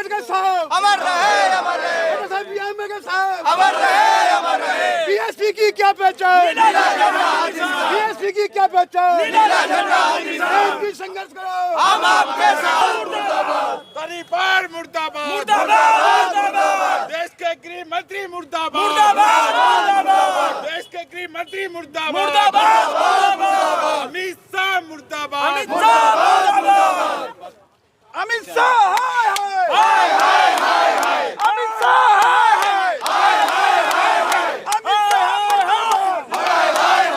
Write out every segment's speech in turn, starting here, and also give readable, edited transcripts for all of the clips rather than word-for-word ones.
अम्बेडकर साहब अमर रहे, अमर रहे, डॉक्टर साहब बी आर अम्बेडकर साहब अमर रहे, अमर रहे। बीएसपी की क्या पहचान, नीला झंडा हाथ निशान, बीएसपी की क्या पहचान, नीला झंडा हाथ निशान। की संघर्ष करो, हम आपके साथ। मुर्दाबाद, परिवार मुर्दाबाद, मुर्दाबाद, मुर्दाबाद। देश के गृह मंत्री मुर्दाबाद, मुर्दाबाद, मुर्दाबाद। देश के गृह मंत्री मुर्दाबाद, मुर्दाबाद, मुर्दाबाद। अमित शाह मुर्दाबाद, अमित शाह, मुर्दाबाद। अमित शाह हाय हाय हाय, हाय, हाय। अमित शाह हाय हाय हाय, हाय, हाय,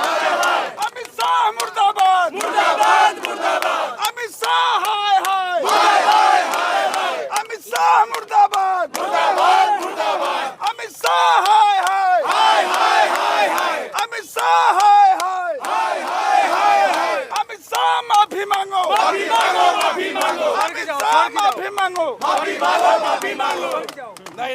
हाय। अमित शाह मुर्दाबाद, मुर्दाबाद, मुर्दाबाद। अमित शाह हाय हाय हाय, हाय, हाय, हाय। अमित शाह मुर्दाबाद, मुर्दाबाद, मुर्दाबाद। अमित शाह हाय हाय हाय, हाय, हाय, हाय। अमित शाह हाय हाय हाय, हाय, हाय, हाय। अमित शाह माफी मांगो, माफी मांगो, माफी मांगो। अमित शाह माफी मांगो, माफी मांगो, माफी मांगो।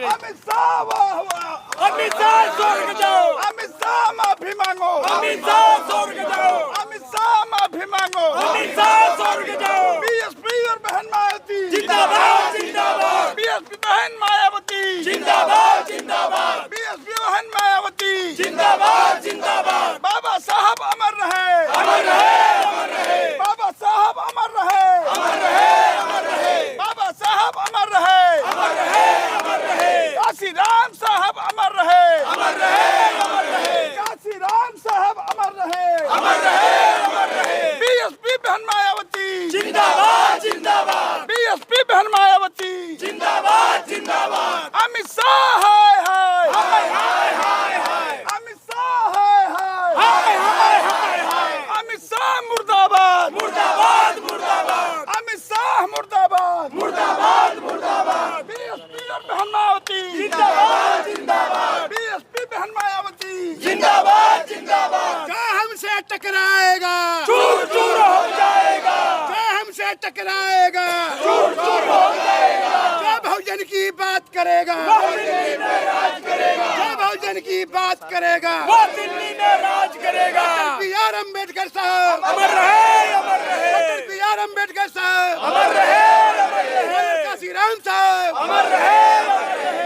अमित शाह वाह वाह, अमित शाह स्वर्ग जाओ, अमित शाह माफी मांगो, अमित शाह स्वर्ग जाओ, अमित शाह माफी मांगो, अमित शाह स्वर्ग जाओ। बीएसपी और बहन मायावती जिंदाबाद, जिंदाबाद। बीएसपी बहन मायावती जिंदाबाद, जिंदाबाद। बीएसपी बहन मायावती जिंदाबाद, जिंदाबाद। बाबा साहब अमर रहे, अमर रहे, अमर रहे, बाबा साहब अमर रहे, अमर रहे, अमर रहे, बाबा साहब अमर रहे, अमर रहे, अमर रहे, काशी राम साहब अमर रहे, अमर रहे, अमर रहे, काशी राम साहब अमर रहे, अमर रहे, अमर रहे। बीएसपी बहन मायावती जिंदाबाद, जिंदाबाद। बीएसपी बहन मायावती जिंदाबाद, जिंदाबाद। अमित शाह हाय हाय हाय, हाय, हाय, हाय। अमित शाह हाय हाय हाय, हाय, हाय, हाय। अमित शाह मुर्दाबाद, मुर्दाबाद, मुर्दाबाद। अमित शाह मुर्दाबाद, मुर्दाबाद, मुर्दाबाद। बीएसपी और बहन मायावती जिंदाबाद, जिंदाबाद। बीएसपी बहन मायावती जिंदाबाद, जिंदाबाद। क्या हमसे टकराएगा, चूर चूर हो जाएगा, क्या हमसे टकराएगा, चूर चूर हो जाएगा। क्या बहुजन की बात करेगा, वो दिल्ली में राज करेगा, क्या बहुजन की बात करेगा, वो दिल्ली में राज करेगा। बी आर अम्बेडकर साहब अमर रहे, अमर रहे, बी आर अम्बेडकर साहब, अमर रहे, अमर रहे, काशी राम साहब, अमर रहे, अमर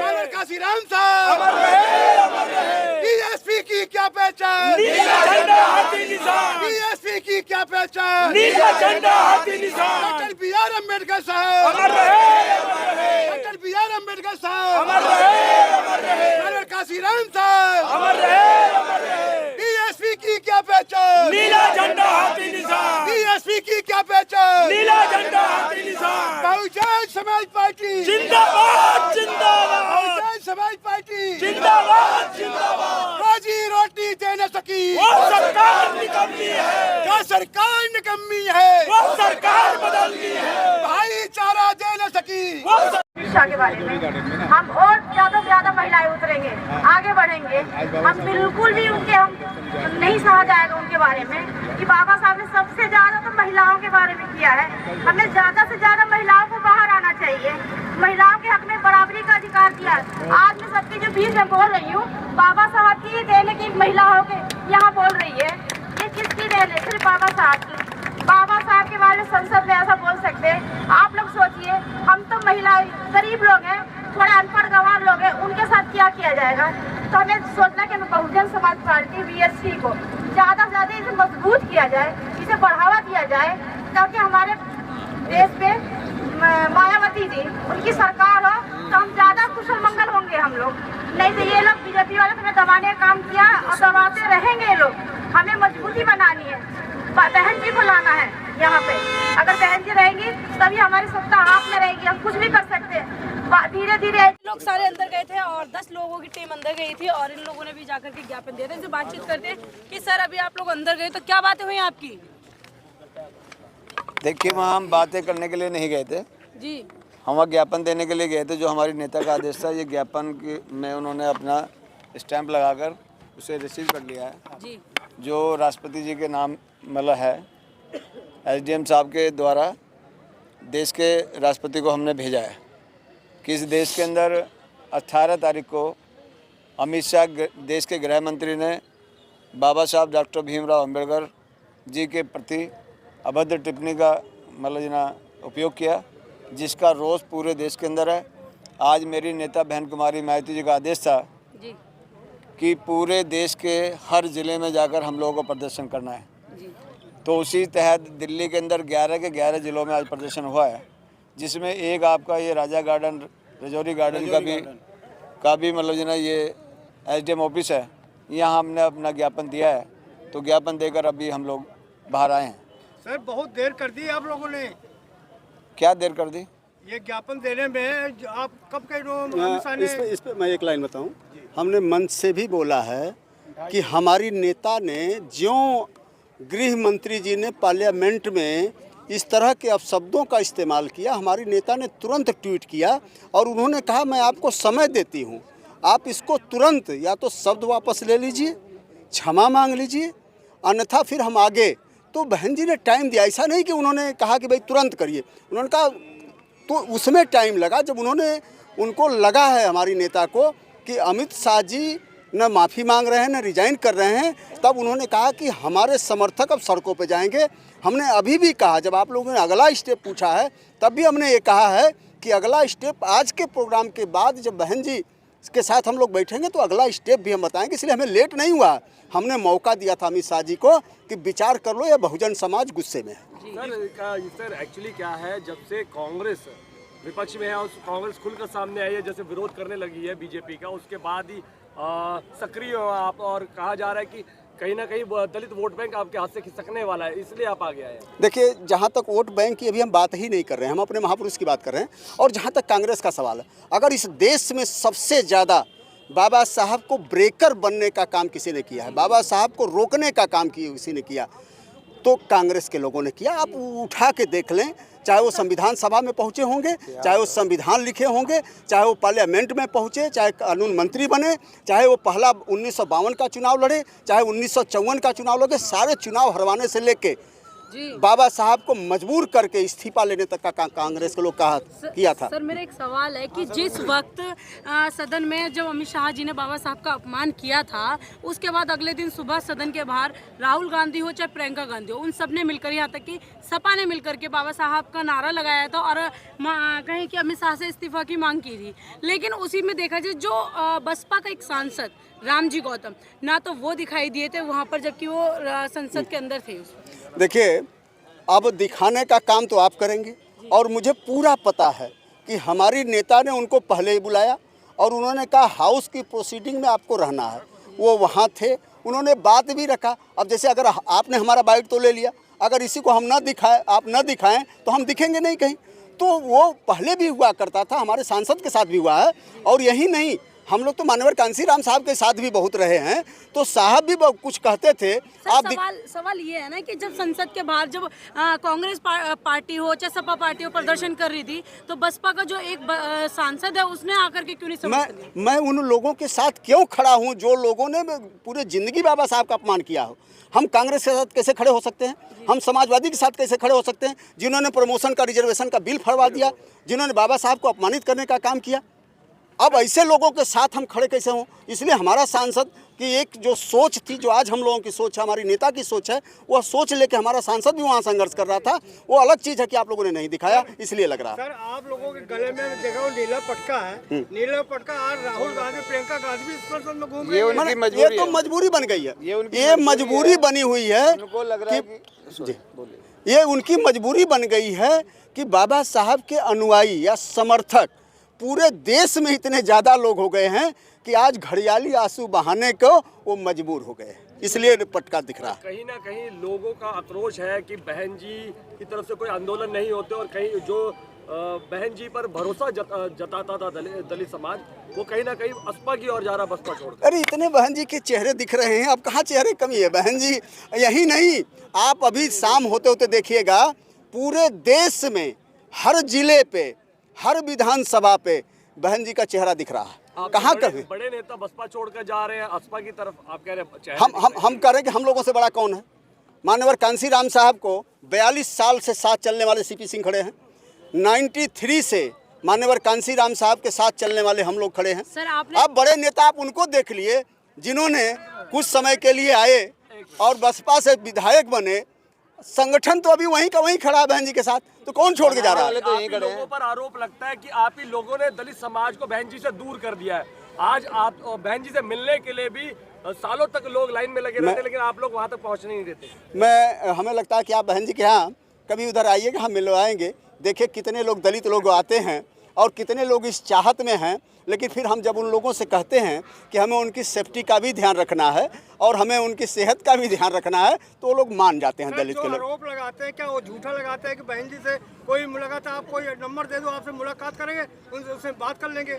रहे, काशी राम साहब, अमर रहे, अमर रहे। बीएसपी की क्या पहचान, नीला झंडा हाथी निशान, बीएसपी की क्या पहचान, नीला झंडा हाथी निशान। डॉक्टर बी आर अम्बेडकर साहब, अमर रहे, अमर रहे, डॉक्टर बी आर अम्बेडकर साहब, अमर रहे, अमर रहे, काशी राम साहब, अमर रहे, अमर रहे। बीएसपी की क्या पहचान, नीला झंडा हाथी निशान, बीएसपी की क्या पहचान, नीला झंडा हाथी निशान। बहुजन समाज पार्टी, जिंदाबाद, जिंदाबाद, बहुजन समाज पार्टी जिंदाबाद, जिंदाबाद। रोजी रोटी दे न सकी, वो सरकार निकम्मी है, क्या सरकार निकम्मी है, वो सरकार बदलनी है, भाईचारा दे न सकी। वो शिक्षा के बारे में हम और ज्यादा से ज्यादा महिलाएं उतरेंगे, आगे बढ़ेंगे। हम बिल्कुल भी उनके हम नहीं सहा जाएगा उनके बारे में कि बाबा साहब ने सबसे ज्यादा तो महिलाओं के बारे में किया है। हमें ज्यादा से ज्यादा महिलाओं को बाहर आना चाहिए, महिलाओं के हक में बराबरी का अधिकार दिया है। आज मैं सबके जो बीच में बोल रही हूँ, बाबा साहब की देने की महिलाओं के यहाँ बोल रही है, ये किसकी देन है? सिर्फ बाबा साहब की। बाबा साहब के बारे में संसद में ऐसा बोल सकते हैं? आप लोग सोचिए, हम तो महिलाएं गरीब लोग हैं, थोड़े अनपढ़ गंवार लोग हैं, उनके साथ क्या किया जाएगा? तो हमें सोचना कि हमें बहुजन समाज पार्टी बीएसपी को ज्यादा से ज्यादा इसे मजबूत किया जाए, इसे बढ़ावा दिया जाए, ताकि हमारे देश पे मायावती जी उनकी सरकार हो तो हम ज्यादा कुशल मंगल होंगे हम लोग। नहीं तो ये लोग बीजेपी वाले हमें दबाने का काम किया और दबाते रहेंगे ये लोग। हमें मजबूती बनानी है, बहन जी को लाना है यहाँ पे। अगर बहन जी रहेंगी तभी हमारी सत्ता हाथ में रहेगी, हम कुछ भी कर सकते हैं। धीरे धीरे लोग सारे अंदर गए थे और 10 लोगों की टीम अंदर गई थी और इन लोगों ने भी जाकर के ज्ञापन दिया था। इनसे बातचीत करते हैं कि सर अभी आप लोग अंदर गए तो क्या बातें हुई आपकी? देखिए, वहाँ हम बातें करने के लिए नहीं गए थे जी, हम वहाँ ज्ञापन देने के लिए गए थे। जो हमारी नेता का आदेश था, ये ज्ञापन में उन्होंने अपना स्टैंप लगाकर उसे रिसीव कर लिया है जी। जो राष्ट्रपति जी के नाम मतलब है, एसडीएम साहब के द्वारा देश के राष्ट्रपति को हमने भेजा है कि इस देश के अंदर 18 तारीख को अमित शाह देश के गृह मंत्री ने बाबा साहब डॉक्टर भीमराव अम्बेडकर जी के प्रति अभद्र टिप्पणी का मतलब उपयोग किया, जिसका रोष पूरे देश के अंदर है। आज मेरी नेता बहन कुमारी मायावती जी का आदेश था जी कि पूरे देश के हर ज़िले में जाकर हम लोगों को प्रदर्शन करना है। जी तो उसी तहत दिल्ली के अंदर 11 के 11 ज़िलों में आज प्रदर्शन हुआ है, जिसमें एक आपका ये राजा गार्डन, रजौरी गार्डन का भी मतलब जो ना ये SDM ऑफिस है, यहाँ हमने अपना ज्ञापन दिया है। तो ज्ञापन देकर अभी हम लोग बाहर आए हैं। सर बहुत देर कर दी आप लोगों ने क्या देर कर दी? ये ज्ञापन देने में। आप कब कह रहे हो? इस पे मैं एक लाइन बताऊं, हमने मंच से भी बोला है कि हमारी नेता ने ज्यों गृह मंत्री जी ने पार्लियामेंट में इस तरह के अपशब्दों का इस्तेमाल किया, हमारी नेता ने तुरंत ट्वीट किया और उन्होंने कहा मैं आपको समय देती हूं, आप इसको तुरंत या तो शब्द वापस ले लीजिए, क्षमा मांग लीजिए, अन्यथा फिर हम आगे। तो बहन जी ने टाइम दिया, ऐसा नहीं कि उन्होंने कहा कि भाई तुरंत करिए, उन्होंने कहा तो उसमें टाइम लगा। जब उनको लगा है हमारी नेता को कि अमित शाह जी न माफ़ी मांग रहे हैं न रिजाइन कर रहे हैं, तब उन्होंने कहा कि हमारे समर्थक अब सड़कों पे जाएंगे। हमने अभी भी कहा, जब आप लोगों ने अगला स्टेप पूछा है तब भी हमने ये कहा है कि अगला स्टेप आज के प्रोग्राम के बाद जब बहन जी के साथ हम लोग बैठेंगे तो अगला स्टेप भी हम बताएंगे। इसलिए हमें लेट नहीं हुआ, हमने मौका दिया था अमित शाह जी को कि विचार कर लो, या बहुजन समाज गुस्से में है। सर एक्चुअली क्या है, जब से कांग्रेस विपक्ष में है और कांग्रेस खुलकर सामने आई है, जैसे विरोध करने लगी है बीजेपी का, उसके बाद ही सक्रिय हो आप, और कहा जा रहा है कि कहीं ना कहीं दलित वोट बैंक आपके हाथ से खिसकने वाला है, इसलिए आप आगे आए हैं। देखिए, जहाँ तक वोट बैंक की अभी हम बात ही नहीं कर रहे हैं, हम अपने महापुरुष की बात कर रहे हैं। और जहाँ तक कांग्रेस का सवाल है, अगर इस देश में सबसे ज़्यादा बाबा साहब को ब्रेकर बनने का काम किसी ने किया है, बाबा साहब को रोकने का काम किसी ने किया, तो कांग्रेस के लोगों ने किया। आप उठा के देख लें, चाहे वो संविधान सभा में पहुँचे होंगे, चाहे वो संविधान लिखे होंगे, चाहे वो पार्लियामेंट में पहुँचे, चाहे कानून मंत्री बने, चाहे वो पहला 1952 का चुनाव लड़े, चाहे 1954 का चुनाव लड़े, सारे चुनाव हरवाने से लेके बाबा साहब को मजबूर करके इस्तीफा लेने तक का कांग्रेस के लोग किया था। सर मेरा एक सवाल है कि जिस वक्त सदन में जब अमित शाह जी ने बाबा साहब का अपमान किया था, उसके बाद अगले दिन सुबह सदन के बाहर राहुल गांधी हो चाहे प्रियंका गांधी हो, उन सब ने मिलकर, यहाँ तक कि सपा ने मिलकर के बाबा साहब का नारा लगाया था और कहीं कि अमित शाह से इस्तीफा की मांग की थी। लेकिन उसी में देखा जाए जो बसपा का एक सांसद रामजी गौतम, ना तो वो दिखाई दिए थे वहाँ पर, जबकि वो संसद के अंदर थे। देखिए, अब दिखाने का काम तो आप करेंगे, और मुझे पूरा पता है कि हमारी नेता ने उनको पहले ही बुलाया और उन्होंने कहा हाउस की प्रोसीडिंग में आपको रहना है। वो वहाँ थे, उन्होंने बात भी रखा। अब जैसे अगर आपने हमारा बाइट तो ले लिया, अगर इसी को हम ना दिखाएं, आप ना दिखाएं, तो हम दिखेंगे नहीं कहीं। तो वो पहले भी हुआ करता था, हमारे सांसद के साथ भी हुआ है। और यही नहीं, हम लोग तो माननीय कांसीराम साहब के साथ भी बहुत रहे हैं, तो साहब भी कुछ कहते थे। आप सवाल ये है ना कि जब संसद के बाहर जब कांग्रेस पार्टी हो चाहे सपा पार्टी हो प्रदर्शन कर रही थी, तो बसपा का जो एक सांसद है उसने आकर के क्यों नहीं समर्थन दिया? मैं उन लोगों के साथ क्यों खड़ा हूं जो लोगों ने पूरे जिंदगी बाबा साहब का अपमान किया हो। हम कांग्रेस के साथ कैसे खड़े हो सकते हैं, हम समाजवादी के साथ कैसे खड़े हो सकते हैं, जिन्होंने प्रमोशन का रिजर्वेशन का बिल फड़वा दिया, जिन्होंने बाबा साहब को अपमानित करने का काम किया। अब ऐसे लोगों के साथ हम खड़े कैसे हों? इसलिए हमारा सांसद की एक जो सोच थी, जो आज हम लोगों की सोच है, हमारी नेता की सोच है, वह सोच लेके हमारा सांसद भी वहाँ संघर्ष कर रहा था। वो अलग चीज़ है कि आप लोगों ने नहीं दिखाया, इसलिए लग रहा है। सर, आप लोगों के गले में देखा वो नीला पटका है, नीला पटका आज राहुल गांधी प्रियंका गांधी भी संसद में घूम रहे हैं। ये तो मजबूरी बन गई है, ये मजबूरी बनी हुई है। ये उनकी मजबूरी बन गई है कि बाबा साहब के अनुयायी या समर्थक पूरे देश में इतने ज़्यादा लोग हो गए हैं कि आज घड़ियाली आंसू बहाने को वो मजबूर हो गए, इसलिए पटका दिख रहा है। कहीं ना कहीं लोगों का आक्रोश है कि बहन जी की तरफ से कोई आंदोलन नहीं होते, और कहीं जो बहन जी पर भरोसा जताता था दलित समाज, वो कहीं ना कहीं बसपा की ओर जा रहा, बसपा छोड़। अरे इतने बहन जी के चेहरे दिख रहे हैं, अब कहाँ चेहरे कमी है? बहन जी यही नहीं, आप अभी शाम होते होते देखिएगा, पूरे देश में हर जिले पे, हर विधानसभा पे बहन जी का चेहरा दिख रहा है। कहाँ कभी बड़े नेता बसपा छोड़कर जा रहे हैं बसपा की तरफ, आप कह रहे हैं हम कह रहे हैं कि हम लोगों से बड़ा कौन है? माननीय कांसीराम साहब को 42 साल से साथ चलने वाले सीपी सिंह खड़े हैं, 93 से माननीय कांसीराम साहब के साथ चलने वाले हम लोग खड़े हैं। अब बड़े नेता आप उनको देख लिए जिन्होंने कुछ समय के लिए आए और बसपा से विधायक बने, संगठन तो अभी वहीं का वहीं खड़ा है बहन जी के साथ, तो कौन छोड़ के जा रहा है? तो यहीं आप ही खड़े लोगों पर आरोप लगता है कि आप ही लोगों ने दलित समाज को बहन जी से दूर कर दिया है। आज आप बहन जी से मिलने के लिए भी सालों तक लोग लाइन में लगे रहते हैं, लेकिन आप लोग वहां तक पहुंचने नहीं देते। हमें लगता है कि आप बहन जी के यहाँ कभी उधर आइएगा, हम मिलवाएंगे। देखिए कितने लोग दलित लोग आते हैं और कितने लोग इस चाहत में हैं, लेकिन फिर हम जब उन लोगों से कहते हैं कि हमें उनकी सेफ्टी का भी ध्यान रखना है और हमें उनकी सेहत का भी ध्यान रखना है, तो वो लोग मान जाते हैं दलित जो के लोग। आरोप लगाते हैं क्या वो झूठा लगाते हैं कि बहन जी से कोई मुलाकात, आप कोई नंबर दे दो, आपसे मुलाकात करेंगे, उनसे बात कर लेंगे?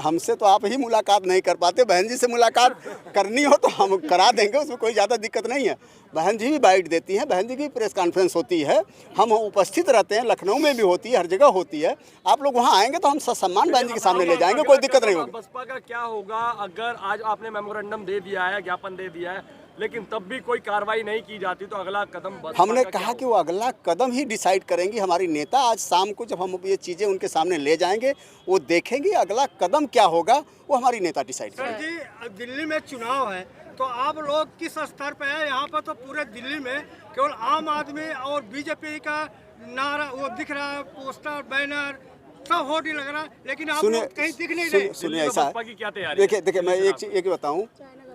हमसे तो आप ही मुलाकात नहीं कर पाते, बहन जी से मुलाकात करनी हो तो हम करा देंगे, उसमें कोई ज़्यादा दिक्कत नहीं है। बहन जी भी बाइट देती हैं, बहन जी की प्रेस कॉन्फ्रेंस होती है, हम उपस्थित रहते हैं, लखनऊ में भी होती है, हर जगह होती है। आप लोग वहाँ आएंगे तो हम सम्मान बहन जी के सामने ले जाएंगे, कोई दिक्कत नहीं होगी। बसपा का क्या होगा अगर आज आपने मेमोरेंडम दे दिया है, ज्ञापन दे दिया है, लेकिन तब भी कोई कार्रवाई नहीं की जाती, तो अगला कदम बसपा हमने का कहा क्या कि वो अगला कदम ही डिसाइड करेंगी हमारी नेता। आज शाम को जब हम ये चीज़ें उनके सामने ले जाएंगे, वो देखेंगे अगला कदम क्या होगा, वो हमारी नेता डिसाइड सर करेंगे। जी, दिल्ली में चुनाव है तो आप लोग किस स्तर पे है? यहाँ पर तो पूरे दिल्ली में केवल आम आदमी और बीजेपी का नारा वो दिख रहा है, पोस्टर बैनर सब होर्डिंग लग रहा है, लेकिन आप लोग कहीं दिख नहीं रहे। सुनिए ऐसा बसपा की क्या तैयारी है? देखिए मैं एक चीज बताऊं,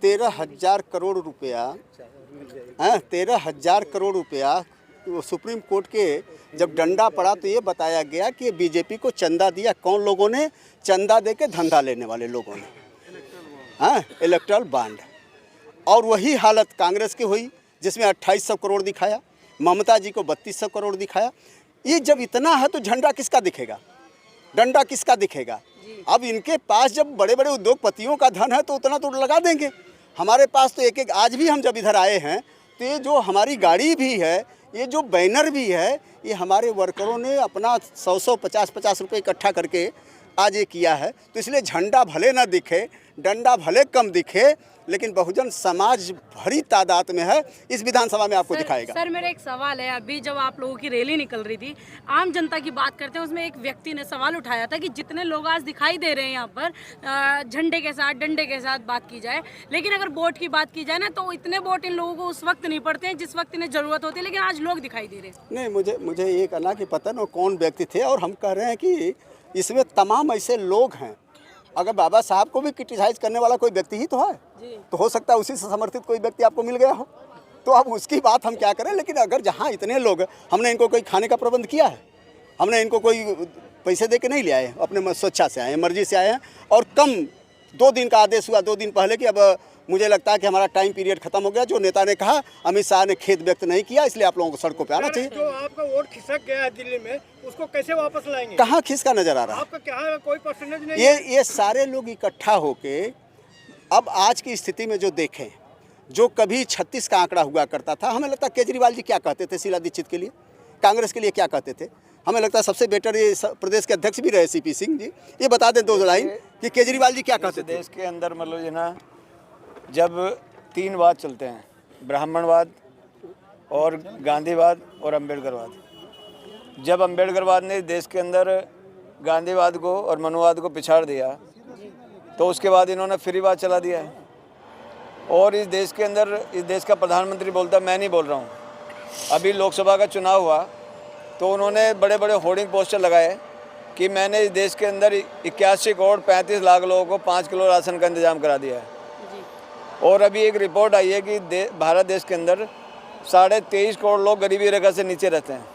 13,000 करोड़ रुपया 13,000 करोड़ रुपया वो सुप्रीम कोर्ट के जब डंडा पड़ा तो ये बताया गया कि बीजेपी को चंदा दिया। कौन लोगों ने? चंदा दे के धंधा लेने वाले लोगों ने, इलेक्ट्रल बॉन्ड। और वही हालत कांग्रेस की हुई जिसमें 2800 करोड़ दिखाया, ममता जी को 3200 करोड़ दिखाया। ये जब इतना है तो झंडा किसका दिखेगा, डंडा किसका दिखेगा? अब इनके पास जब बड़े बड़े उद्योगपतियों का धन है तो उतना तो लगा देंगे। हमारे पास तो एक आज भी हम जब इधर आए हैं तो ये जो हमारी गाड़ी भी है, ये जो बैनर भी है, ये हमारे वर्करों ने अपना 100 50 रुपये इकट्ठा करके आज ये किया है। तो इसलिए झंडा भले ना दिखे, डंडा भले कम दिखे, लेकिन बहुजन समाज भरी तादाद में है, इस विधानसभा में आपको दिखाएगा। सर मेरा एक सवाल है, अभी जब आप लोगों की रैली निकल रही थी, आम जनता की बात करते हैं, उसमें एक व्यक्ति ने सवाल उठाया था कि जितने लोग आज दिखाई दे रहे हैं यहाँ पर झंडे के साथ, डंडे के साथ बात की जाए, लेकिन अगर वोट की बात की जाए ना तो इतने वोट इन लोगों को उस वक्त नहीं पड़ते हैं जिस वक्त इन्हें जरूरत होती है, लेकिन आज लोग दिखाई दे रहे हैं। नहीं, मुझे ये कहना कि पता न कौन व्यक्ति थे, और हम कह रहे हैं कि इसमें तमाम ऐसे लोग हैं। अगर बाबा साहब को भी क्रिटिसाइज करने वाला कोई व्यक्ति ही तो है, तो हो सकता है उसी से समर्थित कोई व्यक्ति आपको मिल गया हो, तो अब उसकी बात हम क्या करें। लेकिन अगर जहाँ इतने लोग, हमने इनको कोई खाने का प्रबंध किया है, हमने इनको कोई पैसे दे के नहीं ले आए, अपने स्वेच्छा से आए हैं, मर्जी से आए हैं। और कम 2 दिन का आदेश हुआ 2 दिन पहले कि अब मुझे लगता है कि हमारा टाइम पीरियड खत्म हो गया। जो नेता ने कहा, अमित शाह ने खेद व्यक्त नहीं किया, इसलिए आप लोगों को सड़कों पे आना चाहिए। जो आपका वोट खिसक गया है दिल्ली में, उसको कैसे वापस लाएंगे? कहाँ खिसका नजर आ रहा है? आपका क्या कोई परसेंटेज नहीं? ये सारे लोग इकट्ठा होके अब आज की स्थिति में जो देखें, जो कभी 36 का आंकड़ा हुआ करता था, हमें लगता है केजरीवाल जी क्या कहते थे शीला दीक्षित के लिए, कांग्रेस के लिए क्या कहते थे। हमें लगता है सबसे बेटर ये प्रदेश के अध्यक्ष भी रहे CP सिंह जी, ये बता दें 2 लाइन कि केजरीवाल जी क्या कहते थे। देश के अंदर मतलब ये ना, जब 3 वाद चलते हैं, ब्राह्मणवाद और गांधीवाद और अम्बेडकरवाद। जब अम्बेडकरवाद ने देश के अंदर गांधीवाद को और मनुवाद को पिछाड़ दिया, तो उसके बाद इन्होंने फ्रीवाद चला दिया है। और इस देश के अंदर, इस देश का प्रधानमंत्री बोलता, मैं नहीं बोल रहा हूँ। अभी लोकसभा का चुनाव हुआ तो उन्होंने बड़े बड़े होर्डिंग पोस्टर लगाए कि मैंने इस देश के अंदर 81 करोड़ 35 लाख लोगों को 5 किलो राशन का इंतजाम करा दिया है। और अभी एक रिपोर्ट आई है कि भारत देश के अंदर 23.5 करोड़ लोग गरीबी रेखा से नीचे रहते हैं।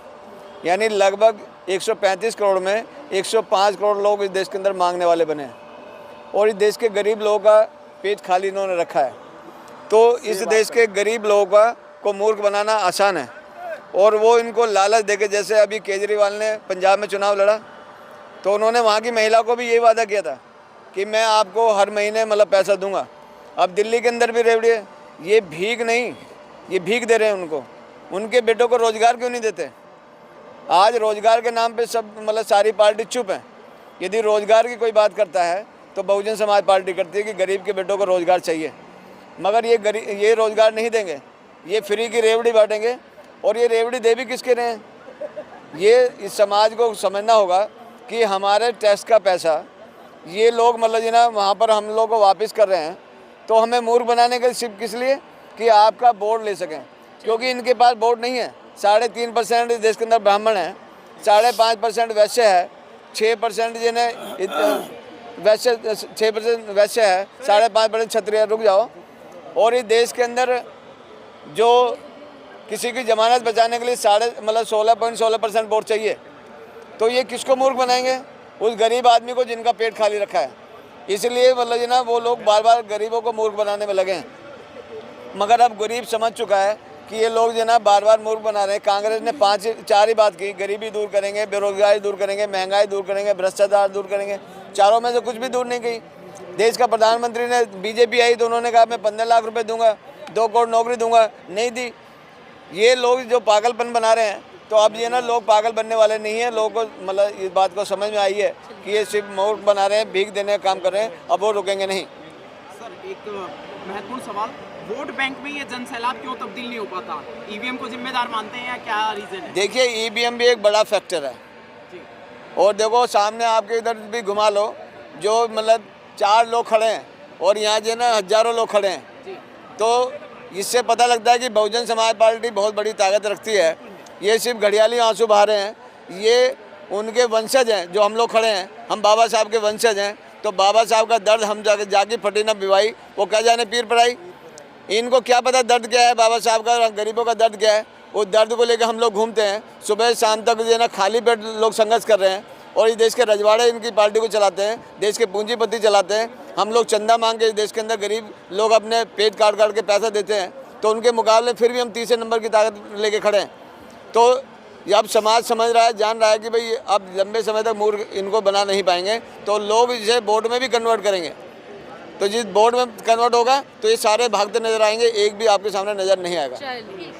यानी लगभग 135 करोड़ में 105 करोड़ लोग इस देश के अंदर मांगने वाले बने हैं। और इस देश के गरीब लोगों का पेट खाली इन्होंने रखा है। तो इस देश के गरीब लोगों को मूर्ख बनाना आसान है, और वो इनको लालच देके, जैसे अभी केजरीवाल ने पंजाब में चुनाव लड़ा तो उन्होंने वहाँ की महिला को भी यही वादा किया था कि मैं आपको हर महीने मतलब पैसा दूंगा। अब दिल्ली के अंदर भी रेवड़ी है, ये भीख नहीं, ये भीख दे रहे हैं उनको। उनके बेटों को रोजगार क्यों नहीं देते? आज रोजगार के नाम पे सब मतलब सारी पार्टी चुप है। यदि रोजगार की कोई बात करता है तो बहुजन समाज पार्टी करती है कि गरीब के बेटों को रोजगार चाहिए, मगर ये रोजगार नहीं देंगे, ये फ्री की रेवड़ी बांटेंगे। और ये रेवड़ी दे भी किसके रहे हैं? ये इस समाज को समझना होगा कि हमारे टैक्स का पैसा ये लोग मतलब जी ना वहाँ पर हम लोग को वापस कर रहे हैं, तो हमें मूर्ख बनाने के सिर्फ किस लिए कि आपका वोट ले सकें, क्योंकि इनके पास वोट नहीं है। 3.5% इस देश के अंदर ब्राह्मण हैं, 5.5% वैश्य है, 6% जिन्हें वैश्य 6% वैश्य है, 5.5% क्षत्रिय। रुक जाओ। और इस देश के अंदर जो किसी की जमानत बचाने के लिए 16.16% वोट चाहिए, तो ये किसको मूर्ख बनाएंगे? उस गरीब आदमी को जिनका पेट खाली रखा है। इसलिए मतलब ना वो लोग बार बार गरीबों को मूर्ख बनाने में लगे हैं। मगर अब गरीब समझ चुका है कि ये लोग जो ना बार बार मूर्ख बना रहे हैं। कांग्रेस ने 4 ही बात की, गरीबी दूर करेंगे, बेरोजगारी दूर करेंगे, महंगाई दूर करेंगे, भ्रष्टाचार दूर करेंगे। चारों में से कुछ भी दूर नहीं की। देश का प्रधानमंत्री ने, बीजेपी आई तो उन्होंने कहा मैं 15 लाख रुपए दूंगा, 2 करोड़ नौकरी दूंगा, नहीं दी। ये लोग जो पागलपन बना रहे हैं, तो अब ये ना लोग पागल बनने वाले नहीं है। लोगों को मतलब इस बात को समझ में आई है कि ये सिर्फ मूर्ख बना रहे हैं, भीख देने का काम कर रहे हैं, अब वो रुकेंगे नहीं। सर एक महत्वपूर्ण सवाल, वोट बैंक में ये जन सैलाब क्यों तब्दील नहीं हो पाता? ईवीएम को जिम्मेदार मानते हैं या क्या रीजन है? देखिए, ईवीएम भी एक बड़ा फैक्टर है। और देखो सामने आपके इधर भी घुमा लो, जो मतलब 4 लोग खड़े हैं और यहाँ जो ना हजारों लोग खड़े हैं, तो इससे पता लगता है कि बहुजन समाज पार्टी बहुत बड़ी ताकत रखती है। ये सिर्फ घड़ियाली आंसू बहा रहे हैं, ये उनके वंशज हैं। जो हम लोग खड़े हैं, हम बाबा साहब के वंशज हैं, तो बाबा साहब का दर्द हम जाके फटी ना बिवाई, वो क्या जाने पीर पड़ाई। इनको क्या पता दर्द क्या है बाबा साहब का, गरीबों का दर्द क्या है। उस दर्द को लेकर हम लोग घूमते हैं, सुबह शाम तक जो है ना खाली पेट लोग संघर्ष कर रहे हैं। और इस देश के रजवाड़े इनकी पार्टी को चलाते हैं, देश के पूंजीपति चलाते हैं। हम लोग चंदा मांग के इस देश के अंदर गरीब लोग अपने पेट काट के पैसा देते हैं, तो उनके मुकाबले फिर भी हम तीसरे नंबर की ताकत लेके खड़े हैं। तो अब समाज समझ रहा है, जान रहा है कि भाई अब लंबे समय तक मूर्ख इनको बना नहीं पाएंगे, तो लोग इसे वोट में भी कन्वर्ट करेंगे। तो जिस बोर्ड में कन्वर्ट होगा तो ये सारे भागते नजर आएंगे, एक भी आपके सामने नजर नहीं आएगा। चलिए।